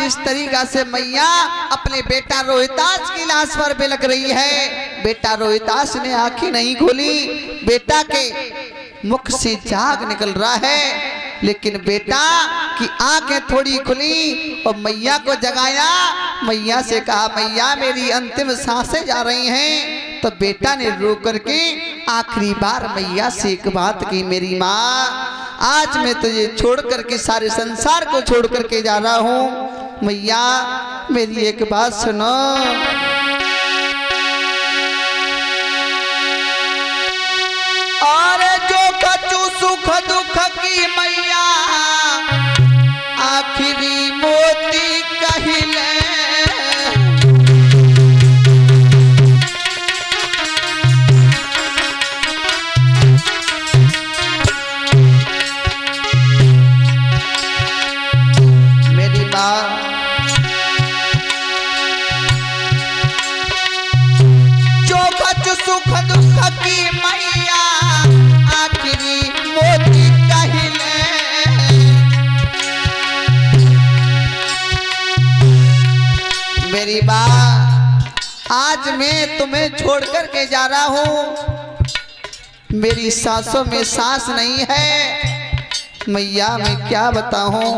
जिस तरीका से मैया अपने बेटा रोहितास की लाश पर बिलख रही है, बेटा रोहितास ने आंखें नहीं खोली, बेटा के मुख से झाग निकल रहा है, लेकिन बेटा की आंखें थोड़ी खुली और मैया को जगाया, मैया से कहा मैया मेरी अंतिम सांसें जा रही हैं। तो बेटा ने रो करके आखिरी बार मैया से एक बात की, मेरी माँ आज मैं तुझे छोड़ करके सारे संसार को छोड़ करके जा रहा हूँ, मैया मेरी एक बात सुनो। और जो कछु सुख दुख की मैया आखिरी मोती कहिले, सुख दुख की मैया आखिरी मोती कहिले, मेरी माँ आज मैं तुम्हें छोड़ करके जा रहा हूँ, मेरी सांसों में सांस नहीं है, मैया मैं क्या बताऊं,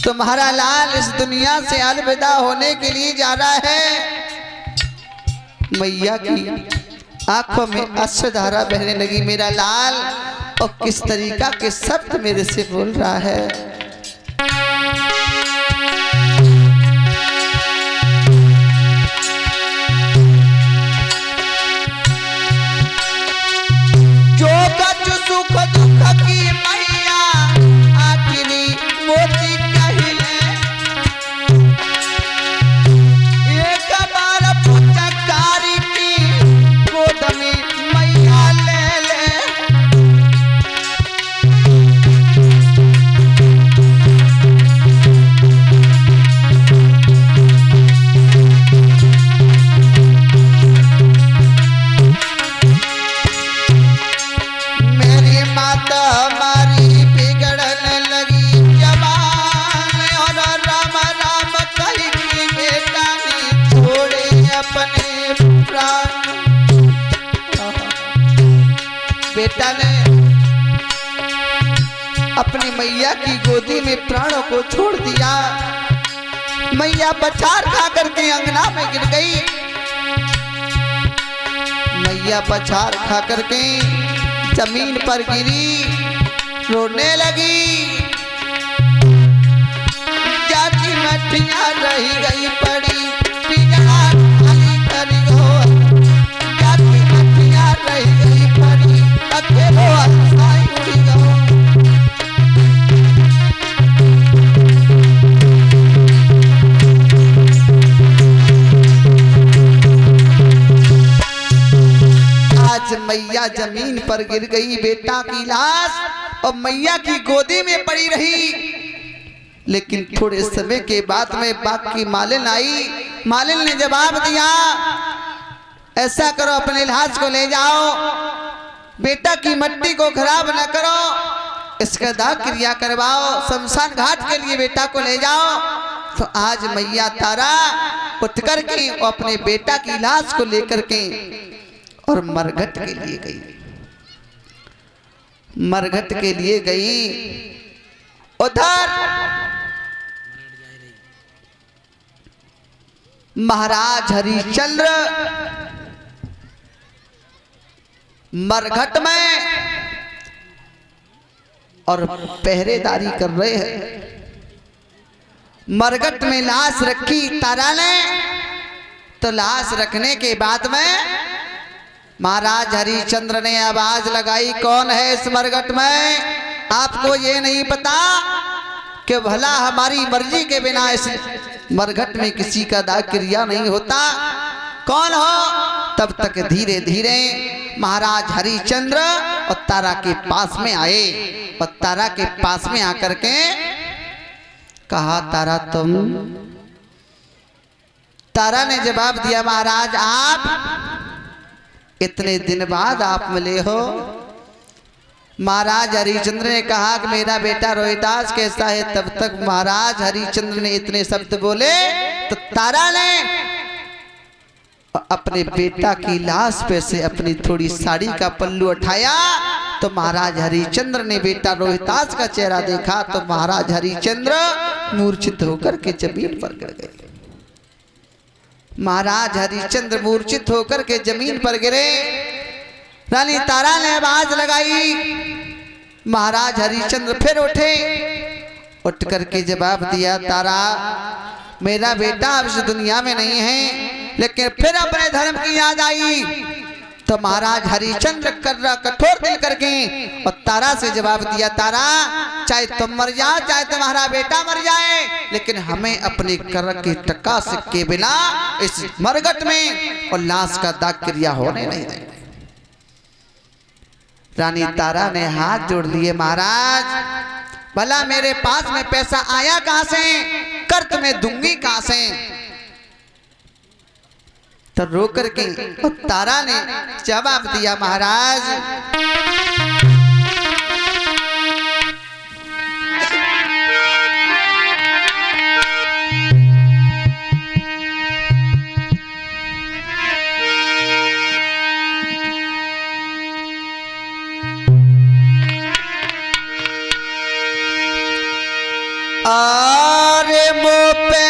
तुम्हारा लाल इस दुनिया से अलविदा होने के लिए जा रहा है। मैया की आंखों में अश्रुधारा बहने लगी, मेरा लाल और किस तरीका के शब्द मेरे से बोल रहा है। जो कछु सुख दुख की मैया आखिरी मोती कहिले, एक बार पुचकारी की गोद में मैया ले ले, मेरी माता हमारी बिगड़ने लगी जवान, और राम राम कही की बेटा ने छोड़े अपने प्राण। बेटा ने अपनी मैया की गोदी में प्राणों को छोड़ दिया, मैया पछाड़ खा करके अंगना में गिर गई, मैया पछाड़ खा करके जमीन पर गिरी, रोने लगी, जाती मठिया रही गई पड़ी, पिया खाली करी हो, जाती मठिया रही गई पड़ी, अकेलो हंसाई उड़ी गो। आज मैया जमीन पर गिर गई, बेटा की लाश और मैया की गोदी में पड़ी रही, लेकिन थोड़े समय के बाद में बाग की मालिन आई, मालिन ने जवाब दिया ऐसा करो अपने लाश को ले जाओ, बेटा की मिट्टी को खराब न करो, इसका दाह क्रिया करवाओ, शमशान घाट के लिए बेटा को ले जाओ। तो आज मैया तारा उठ करके अपने बेटा की लाश को लेकर के और मरघट के लिए गई, मरघट के लिए गई। उधर महाराज हरिश्चंद्र मरघट में और पहरेदारी कर रहे हैं। मरघट में लाश रखी तारा ने, तो लाश रखने के बाद में महाराज हरिश्चंद्र ने आवाज लगाई, कौन है इस मरघट में? आपको ये नहीं पता कि भला हमारी मर्जी के बिना इस मरघट में किसी का दाह क्रिया नहीं होता, कौन हो? तब तक धीरे धीरे महाराज हरिश्चंद्र और तारा के पास में आए, और तारा के पास में आकर के कहा, तारा तुम? तारा ने जवाब दिया, महाराज आप? इतने दिन बाद आप मिले हो, महाराज हरिश्चंद्र ने कहा कि मेरा बेटा रोहिदास कैसा है। तब तक महाराज हरिश्चंद्र ने इतने शब्द बोले तो तारा ने अपने बेटा की लाश पे से अपनी थोड़ी साड़ी का पल्लू उठाया तो महाराज हरिश्चंद्र ने बेटा रोहिदास का चेहरा देखा तो महाराज हरिश्चंद्र मूर्छित होकर के जमीन पर गिर गए। महाराज हरिश्चंद्र मूर्छित होकर के जमीन पर गिरे। रानी तारा ने आवाज लगाई। महाराज हरिश्चंद्र फिर उठे, उठ करके जवाब दिया, तारा मेरा बेटा अब इस दुनिया में नहीं है। लेकिन फिर अपने धर्म की याद आई तो महाराज हरिश्चंद्र कर्रा कठोर दिल करके और तारा से जवाब दिया, तारा चाहे तुम मर जाओ चाहे तुम्हारा बेटा मर जाए, लेकिन हमें अपने कर के टका सिक्के बिना इस मरघट में और लाश का दाग क्रिया होने नहीं देंगे। रानी तारा ने हाथ जोड़ लिए, महाराज भला मेरे पास में पैसा आया कहां से, कर तुम्हें दूंगी कहां से। तो रो करके और तारा ने जवाब दिया, महाराज अरे मोपे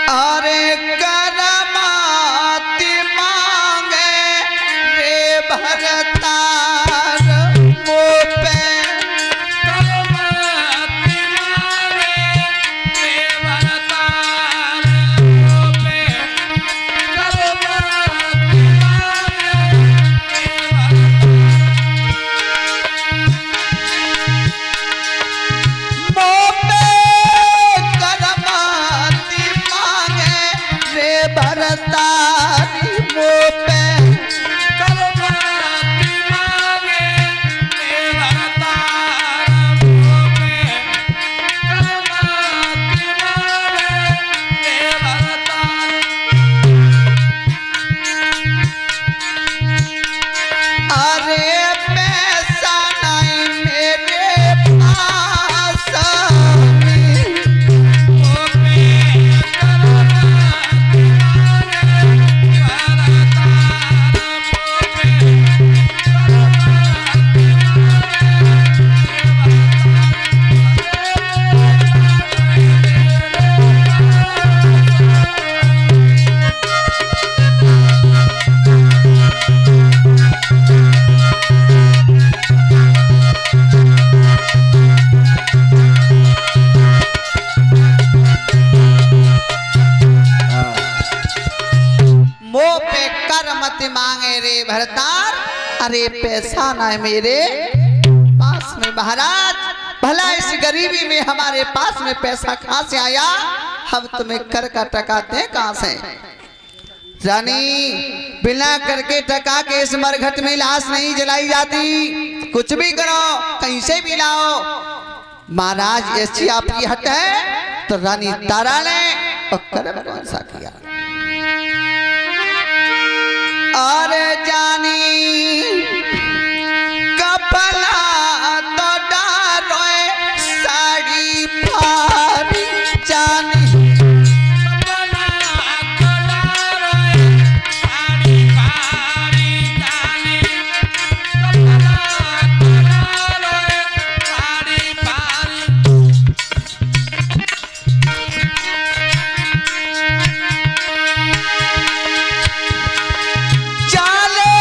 अरे करमाती मांगे रे भरतार मोपे करमाती मांगे रे भरतार मोपे मांगे रे भरतार, अरे पैसा ना है मेरे पास में। महाराज भला इस गरीबी में हमारे पास में पैसा कहां से आया, हम तुम्हें कर का टका दें कहां से। रानी बिना करके टका के इस मरघट में लाश नहीं जलाई जाती, कुछ भी करो कहीं से भी लाओ। महाराज ऐसी आपकी हट है तो रानी तारा ने और कर्म कौन सा किया। और जानी कपला तो डारोए साड़ी फारी जानी कपला तो डारोए साड़ी फारी जानी कपला तो डारोए साड़ी फारी। चाले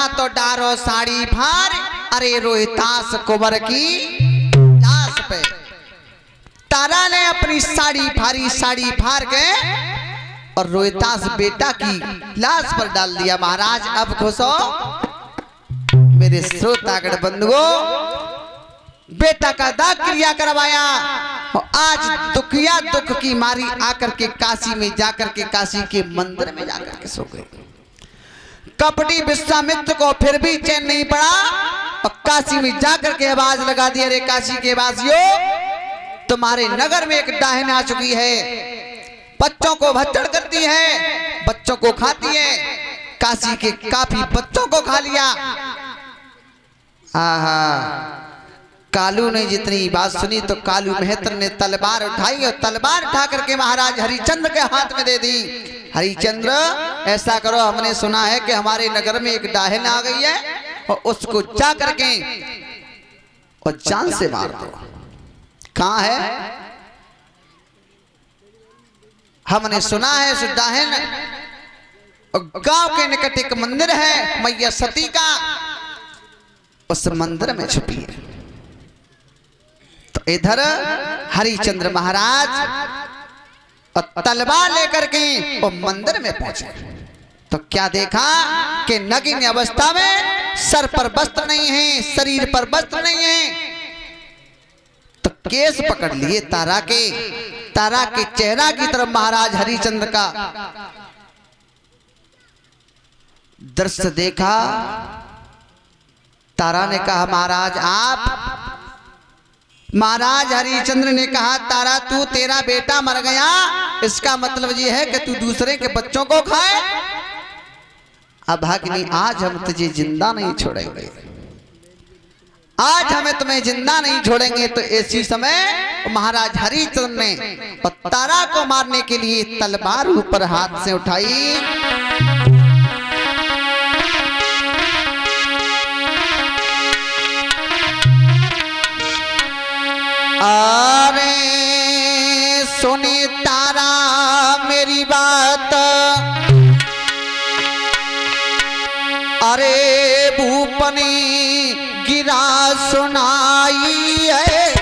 तो डारो साड़ी फार, अरे रोहितास कुंवर की लाश पे। तारा ने अपनी साड़ी फार के और रोहितास बेटा की लाश पर डाल दिया। महाराज अब खुश हो मेरे श्रोतागण बंधुओं, बेटा का दाह क्रिया करवाया और आज दुखिया दुख की मारी आकर के काशी में जाकर के काशी के मंदिर में जाकर के सो गए। कपटी विश्वामित्र को फिर भी चैन नहीं पड़ा और काशी में जाकर के आवाज लगा दी, अरे काशी के वासियों, तुम्हारे नगर में एक डाहिन आ चुकी है, बच्चों को भच्चड़ करती है, बच्चों को खाती है। काशी के काफी बच्चों को खा लिया। आहा, कालू ने जितनी बात सुनी तो कालू मेहतर ने तलवार उठाई और तलवार उठा करके महाराज हरिचंद्र के हाथ में दे दी। हरिचंद्र, ऐसा करो, हमने सुना है कि हमारे नगर में एक डाहिन आ गई है और उसको जा करके और जान से मार दो। कहाँ है? हमने सुना है उस डाहिन गांव के निकट एक मंदिर है मैया सती का, उस मंदिर में छुपी है। तो इधर हरिचंद्र महाराज और तलवार लेकर के वो मंदिर में पहुंचे तो क्या देखा कि नग्न अवस्था में सर पर वस्त्र नहीं है, शरीर पर वस्त्र नहीं है। तो केस पकड़ लिए तारा के चेहरा की तरफ महाराज हरिचंद्र का दृश्य देखा। तारा ने कहा, महाराज आप? महाराज हरिचंद्र ने कहा, तारा तू, तेरा बेटा मर गया, इसका मतलब ये है कि तू दूसरे के बच्चों को खाए। अभागिनी, आज हम तुझे जिंदा नहीं छोड़ेंगे, आज हमें तुम्हें जिंदा नहीं छोड़ेंगे। तो इसी समय महाराज हरिचंद्र ने और तारा को मारने के लिए तलवार ऊपर हाथ से उठाई। अरे सुनी तारा मेरी बात, अरे भूपनी गिरा सुनाई है।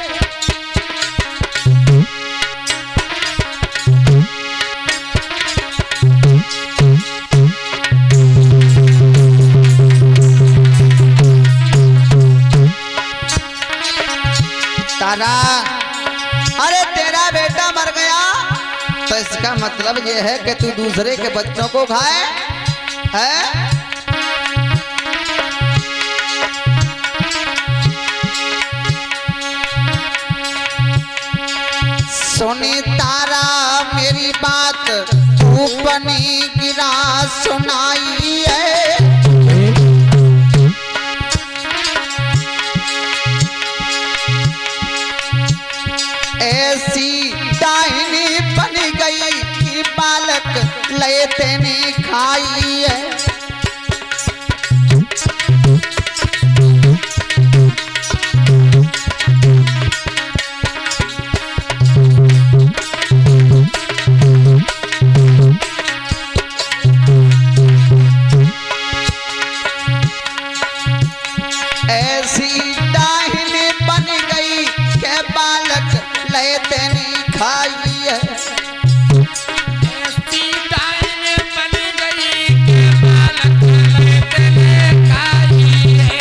तारा, अरे तेरा बेटा मर गया तो इसका मतलब यह है कि तू दूसरे के बच्चों को खाए है? सुनी तारा मेरी बात, भूपनी गिरा सुनाई है। ऐसी डाहिनी बन गई कि बालक लेते ने खाई है। ऐसी डाहिनी बन गई के बालक लेते नहीं खाई है। ऐसी डाहिनी बन गई के बालक लेते नहीं खाई है।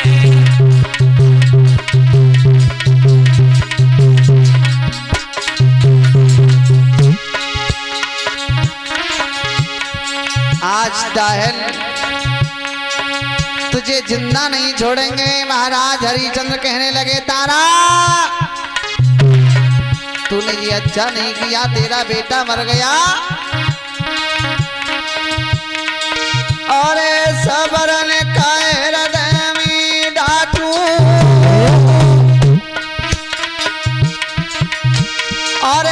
आज डाहिन तुझे जिंदा नहीं छोड़ेंगे। महाराज हरिचंद्र कहने लगे, तारा तूने ये अच्छा नहीं किया, तेरा बेटा मर गया और सबरन का हृदय में डांटू और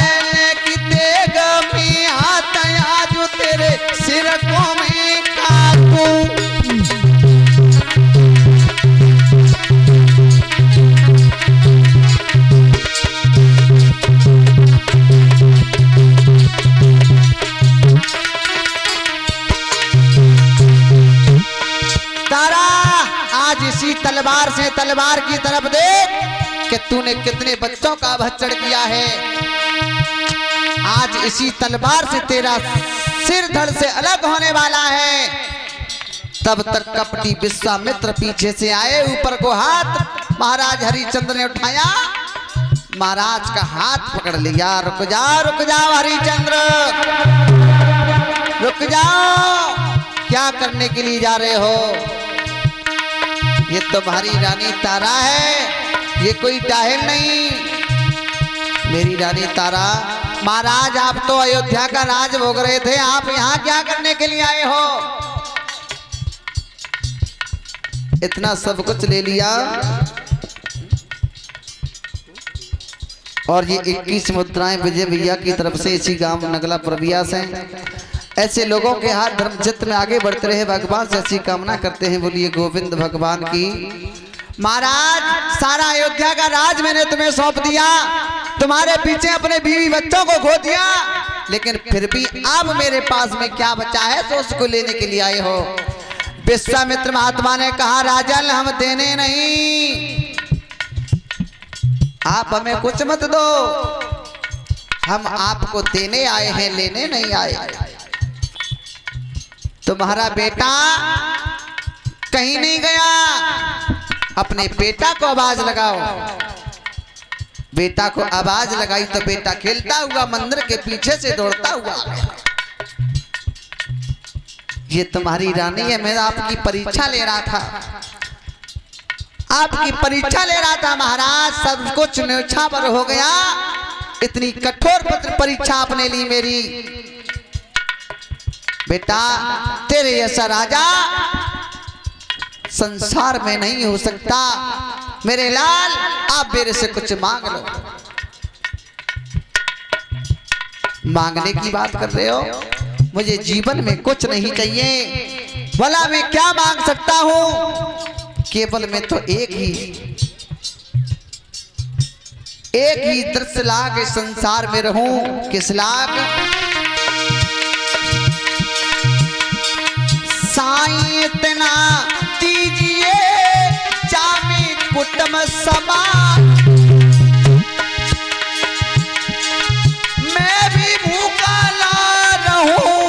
की तेग में हाथ आज तेरे सिर को में काटू। तारा आज इसी तलवार से तलवार की तरफ देख कि तूने कितने बच्चों का भक्षण किया है। आज इसी तलवार से तेरा सिर धड़ से अलग होने वाला है। तब तक कपटी विश्वामित्र पीछे से आए, ऊपर को हाथ महाराज हरिश्चंद्र ने उठाया, महाराज का हाथ पकड़ लिया। रुक जाओ हरिश्चंद्र, रुक जाओ, क्या करने के लिए जा रहे हो? ये तुम्हारी रानी तारा है, ये कोई डाहिल नहीं। मेरी रानी तारा, महाराज आप तो अयोध्या का राज भोग रहे थे, आप यहाँ क्या करने के लिए आए हो? इतना सब कुछ ले लिया और ये 21 मुद्राएं विजय भैया की तरफ से इसी गांव नगला प्रव्यास है। ऐसे लोगों के हाथ धर्म चित्र में आगे बढ़ते रहे, भगवान से ऐसी कामना करते हैं। बोलिए गोविंद भगवान की। महाराज सारा अयोध्या का राज मैंने तुम्हें सौंप दिया, तुम्हारे पीछे अपने बीवी बच्चों को खो दिया, लेकिन फिर भी अब मेरे पास में क्या बचा है तो उसको लेने के लिए आए हो। विश्वामित्र महात्मा ने कहा, राजन हम देने नहीं, आप हमें कुछ मत दो, हम आपको देने आए हैं, लेने नहीं आए। तुम्हारा बेटा कहीं नहीं गया, अपने बेटा को आवाज लगाओ। बेटा को आवाज लगाई तो बेटा खेलता हुआ मंदिर के पीछे से दौड़ता हुआ आ गया। ये तुम्हारी रानी है, मैं आपकी परीक्षा ले रहा था, आपकी परीक्षा ले रहा था महाराज, सब कुछ न्योछावर हो गया। इतनी कठोर पत्र परीक्षा आपने ली मेरी। बेटा तेरे जैसा राजा संसार में नहीं हो सकता। मेरे लाल आप मेरे से कुछ मांग लो। मांगने की बात कर रहे हो? मुझे जीवन में कुछ नहीं चाहिए। भला मैं क्या मांग सकता हूं? केवल मैं तो एक ही दृश्य लाग इस संसार में रहूं। किस लाग? साईं इतना दीजिए चामी कुटुंब समान, मैं भी भूखा ना रहूं,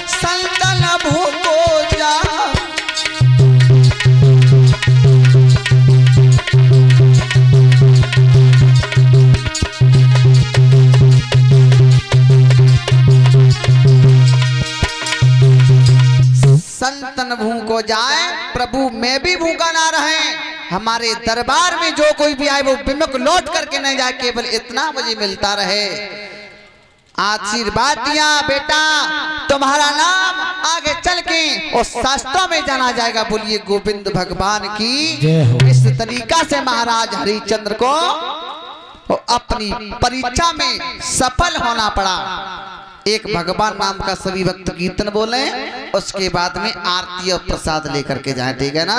संतन भूखो जा। संतन भूखो जाए, प्रभु मैं भी भूखा ना रहे। हमारे दरबार में जो कोई भी आए वो विमुख लौट करके नहीं जाए, केवल इतना मुझे मिलता रहे। आशीर्वाद दिया बेटा, तुम्हारा नाम आगे चल के उस शास्त्रों में जाना जाएगा। बोलिए गोविंद भगवान की। इस तरीका से महाराज हरिश्चंद्र को अपनी परीक्षा में सफल होना पड़ा। एक भगवान नाम का सभी भक्त कीर्तन बोले, उसके बाद में आरती और प्रसाद लेकर के जाए, ठीक है ना।